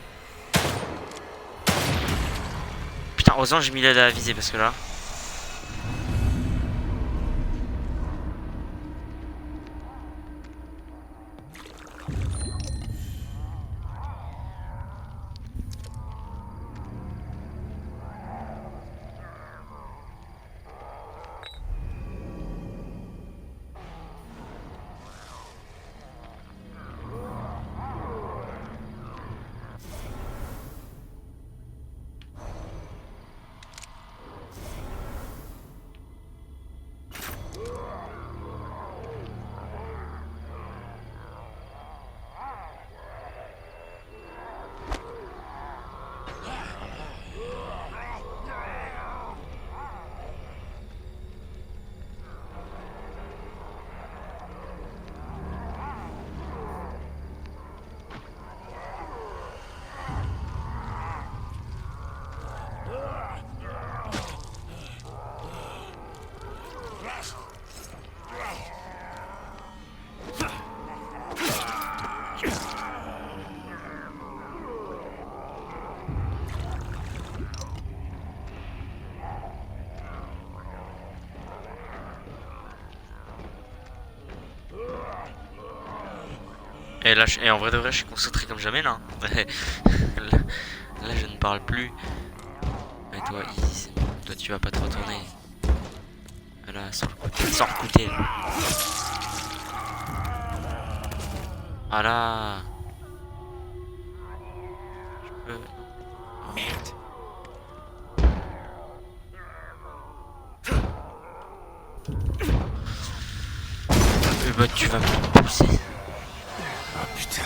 Putain, heureusement j'ai mis l'aide à viser parce que là... Et là, et en vrai de vrai, je suis concentré comme jamais là. Là, je ne parle plus. Mais toi, Izzy, toi, tu vas pas te retourner. Là, sans le côté, sans le côté. Voilà. Je peux. Merde. Bah, tu vas me pousser. Oh putain.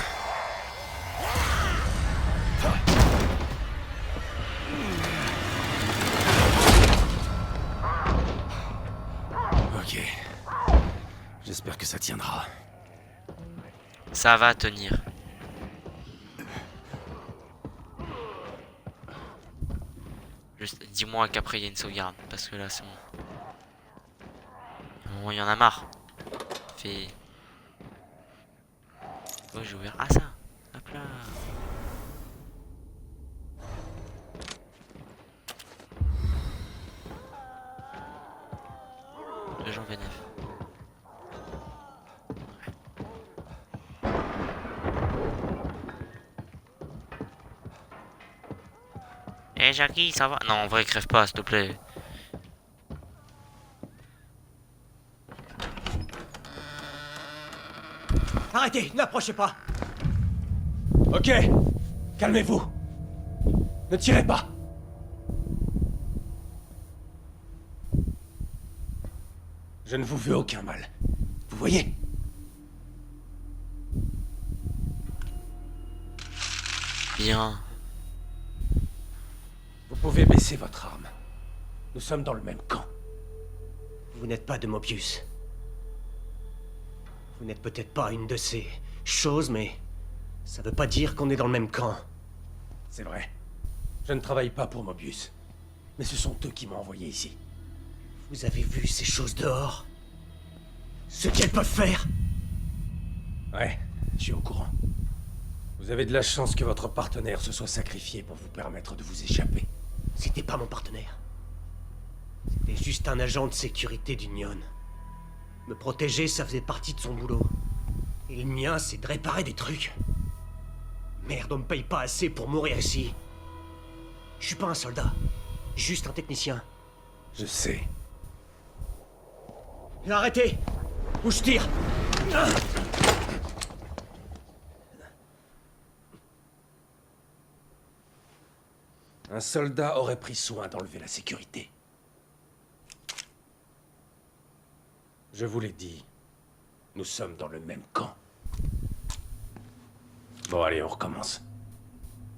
Ok. J'espère que ça tiendra. Ça va tenir. Juste dis-moi qu'après il y a une sauvegarde. Parce que là, c'est bon. À un moment, il y en a marre. Fait. Oh, j'ai ouvert. Ah, ça. Hop là. Le Jean V9. Eh Jackie, ça va? Non, en vrai, crève pas, s'il te plaît. Arrêtez, n'approchez pas. Ok, calmez-vous. Ne tirez pas. Je ne vous veux aucun mal. Vous voyez? Bien. Vous pouvez baisser votre arme. Nous sommes dans le même camp. Vous n'êtes pas de Mobius. Vous n'êtes peut-être pas une de ces choses, mais ça veut pas dire qu'on est dans le même camp. C'est vrai. Je ne travaille pas pour Mobius. Mais ce sont eux qui m'ont envoyé ici. Vous avez vu ces choses dehors? Ce qu'elles peuvent faire? Ouais, je suis au courant. Vous avez de la chance que votre partenaire se soit sacrifié pour vous permettre de vous échapper. C'était pas mon partenaire. C'était juste un agent de sécurité d'Union. Me protéger, ça faisait partie de son boulot. Et le mien, c'est de réparer des trucs. Merde, on me paye pas assez pour mourir ici. Je suis pas un soldat. Juste un technicien. Je sais. Arrêtez! Ou je tire! Un soldat aurait pris soin d'enlever la sécurité. Je vous l'ai dit, nous sommes dans le même camp. Bon, allez, on recommence.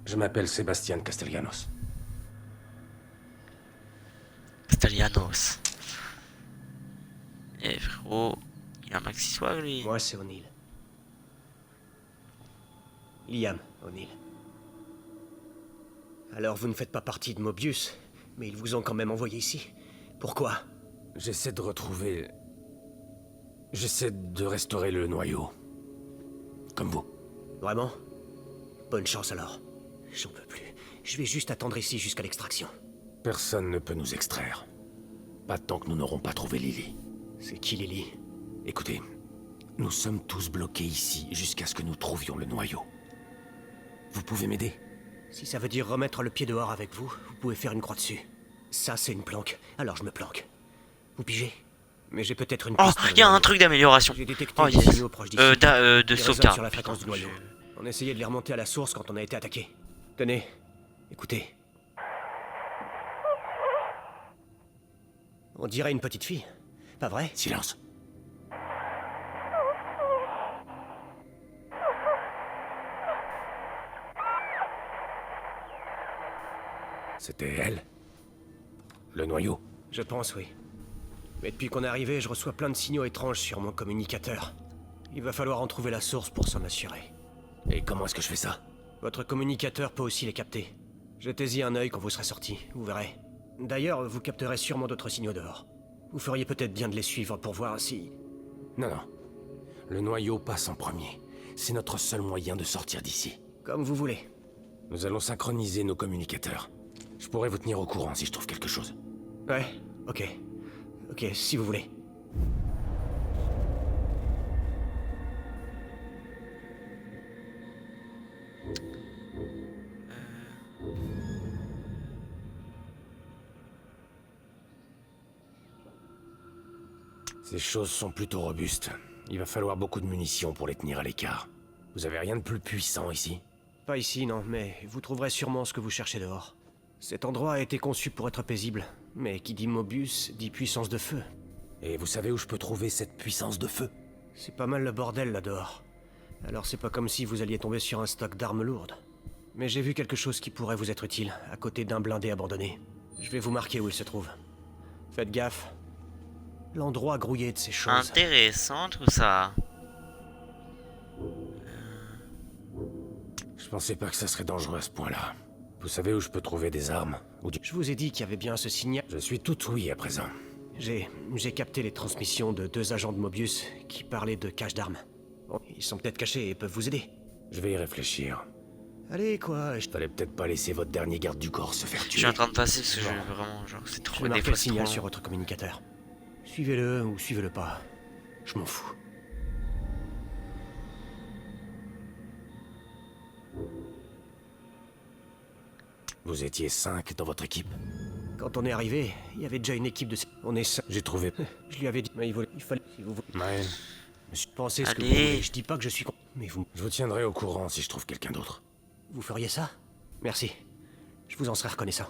Je m'appelle Sébastien Castellanos. Castellanos. Eh frérot, il a un maxi swag lui. Moi, c'est O'Neill. Liam O'Neill. Alors, vous ne faites pas partie de Mobius, Mais ils vous ont quand même envoyé ici. Pourquoi? J'essaie de retrouver... J'essaie de restaurer le noyau. Comme vous. Vraiment? Bonne chance alors. J'en peux plus. Je vais juste attendre ici jusqu'à l'extraction. Personne ne peut nous extraire. Pas tant que nous n'aurons pas trouvé Lily. C'est qui Lily? Écoutez, nous sommes tous bloqués ici jusqu'à ce que nous trouvions le noyau. Vous pouvez m'aider? Si ça veut dire remettre le pied dehors avec vous, vous pouvez faire une croix dessus. Ça, c'est une planque. Alors je me planque. Vous pigez? Mais j'ai peut-être une Oh, piste. il y a un truc d'amélioration. J'ai détecté Oh, des yes. signaux proches d'ici. De Qui résonnent sauvegarde. sur la fréquence du noyau. On essayait de les remonter à la source quand on a été attaqué. Tenez, écoutez. On dirait une petite fille. Pas vrai? Silence. C'était elle? Le noyau? Je pense, oui. Mais depuis qu'on est arrivé, je reçois plein de signaux étranges sur mon communicateur. Il va falloir en trouver la source pour s'en assurer. Et comment est-ce que je fais ça? Votre communicateur peut aussi les capter. Jetez-y un œil quand vous serez sorti, vous verrez. D'ailleurs, vous capterez sûrement d'autres signaux dehors. Vous feriez peut-être bien de les suivre pour voir si... Non, non. Le noyau passe en premier. C'est notre seul moyen de sortir d'ici. Comme vous voulez. Nous allons synchroniser nos communicateurs. Je pourrais vous tenir au courant si je trouve quelque chose. Ouais, ok. Ok, si vous voulez. Ces choses sont plutôt robustes. Il va falloir beaucoup de munitions pour les tenir à l'écart. Vous avez rien de plus puissant ici? Pas ici, non, mais vous trouverez sûrement ce que vous cherchez dehors. Cet endroit a été conçu pour être paisible, mais qui dit Mobius dit puissance de feu. Et vous savez où je peux trouver cette puissance de feu? C'est pas mal le bordel là dehors. Alors c'est pas comme si vous alliez tomber sur un stock d'armes lourdes. Mais j'ai vu quelque chose qui pourrait vous être utile, à côté d'un blindé abandonné. Je vais vous marquer où il se trouve. Faites gaffe. L'endroit grouillé de ces choses. Intéressant tout ça. Je pensais pas que ça serait dangereux à ce point-là. Vous savez où je peux trouver des armes? Ou du... Je vous ai dit qu'il y avait bien ce signal. Je suis tout oui à présent. J'ai capté les transmissions de 2 agents de Mobius qui parlaient de caches d'armes. Bon, ils sont peut-être cachés et peuvent vous aider. Je vais y réfléchir. Allez, quoi, Fallait peut-être pas laisser votre dernier garde du corps se faire Je tuer. suis en train de passer parce que je vraiment genre c'est je trop vais des marquer fois le c'est signal trop sur long. votre communicateur. Suivez-le ou suivez-le pas. Je m'en fous. Vous étiez 5 dans votre équipe? Quand on est arrivé, il y avait déjà une équipe de... On est 5. J'ai trouvé... Je lui avais dit, mais il fallait... Si vous Ouais. pensez ce que vous Allez. voulez, je dis pas que je suis con... Mais vous... Je vous tiendrai au courant si je trouve quelqu'un d'autre. Vous feriez ça? Merci. Je vous en serais reconnaissant.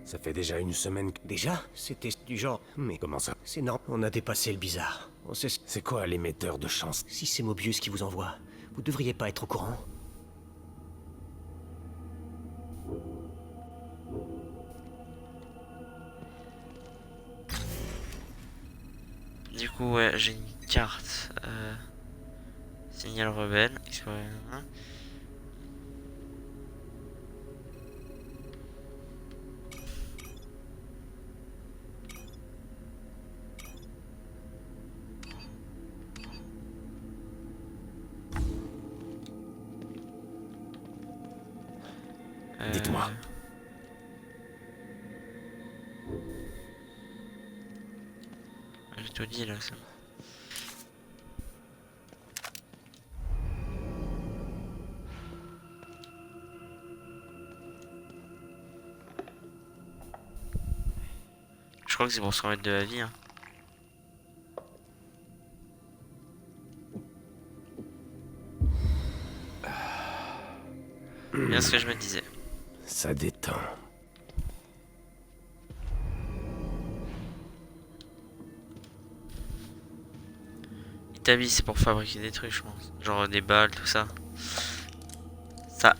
Ça fait déjà une semaine que... Déjà? C'était du genre... Mais Comment ça? c'est normal. On a dépassé le bizarre. On sait... C'est quoi l'émetteur de chance? Si c'est Mobius qui vous envoie, vous devriez pas être au courant. Du coup ouais j'ai une carte. Signal rebelle. Hein. Dites-moi. J'ai tout dit là ça. Je crois que c'est pour se remettre de la vie. Hein. Bien ce que je me disais. Ça détend. Itabi c'est pour fabriquer des trucs je pense. Genre des balles, tout ça.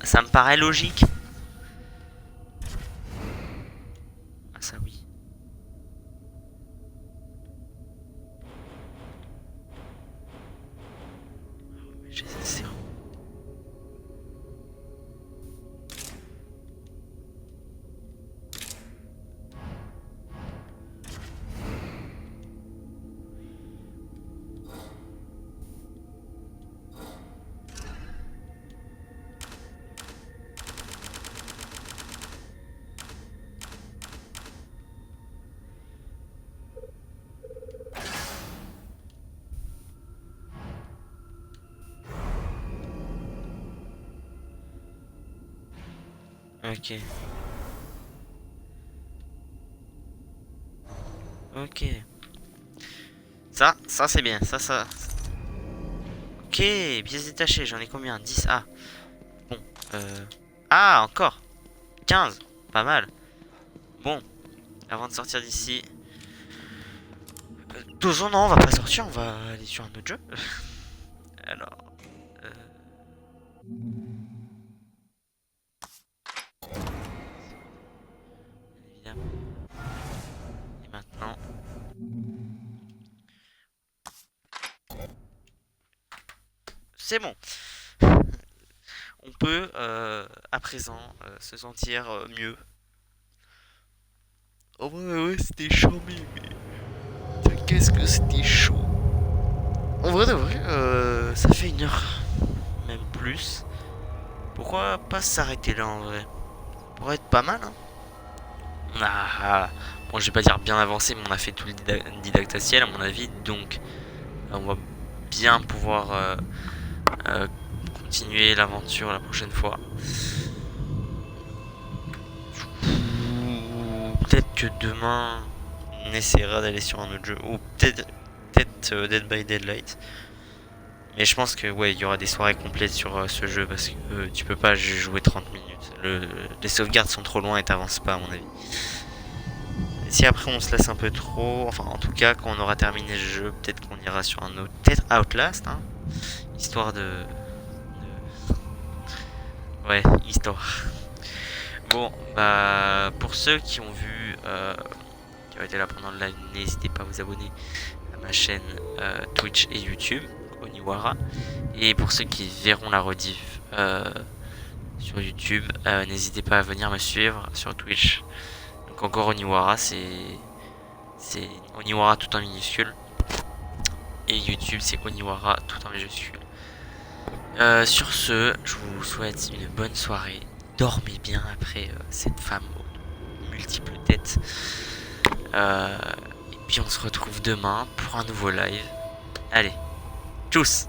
Ça me paraît logique. Ah ça oui. J'ai cette sérum. Ok. Ok. Ça c'est bien. Ça. Ok, pièces détachées, j'en ai combien? 10. Ah. Bon. Ah, encore 15. Pas mal. Bon. Avant de sortir d'ici. Non, on va pas sortir, on va aller sur un autre jeu. Alors. Évidemment. Et maintenant. C'est bon. On peut à présent se sentir mieux. Oh ouais, c'était chaud, mais qu'est-ce que c'était chaud. En vrai de vrai, ça fait 1 heure, même plus. Pourquoi pas s'arrêter là en vrai? Ça pourrait être pas mal, hein. Bon, je vais pas dire bien avancé, mais on a fait tout le didacticiel à mon avis, donc on va bien pouvoir continuer l'aventure la prochaine fois. Peut-être que demain on essaiera d'aller sur un autre jeu, ou peut-être Dead by Daylight. Mais je pense que ouais, il y aura des soirées complètes sur ce jeu parce que tu peux pas jouer 30 minutes. Les sauvegardes sont trop loin et t'avances pas à mon avis. Et si après on se laisse un peu trop, enfin en tout cas quand on aura terminé le jeu, peut-être qu'on ira sur un autre, peut-être Outlast, hein, histoire ouais, histoire. Bon, bah pour ceux qui ont vu, qui ont été là pendant le live, n'hésitez pas à vous abonner à ma chaîne Twitch et YouTube, Oniwara. Et pour ceux qui verront la rediff sur YouTube, n'hésitez pas à venir me suivre sur Twitch. Donc encore Oniwara, c'est Oniwara tout en minuscule. Et YouTube c'est Oniwara tout en majuscule. Sur ce, je vous souhaite une bonne soirée. Dormez bien après cette femme aux multiples têtes. Et puis on se retrouve demain pour un nouveau live. Allez, tchuss!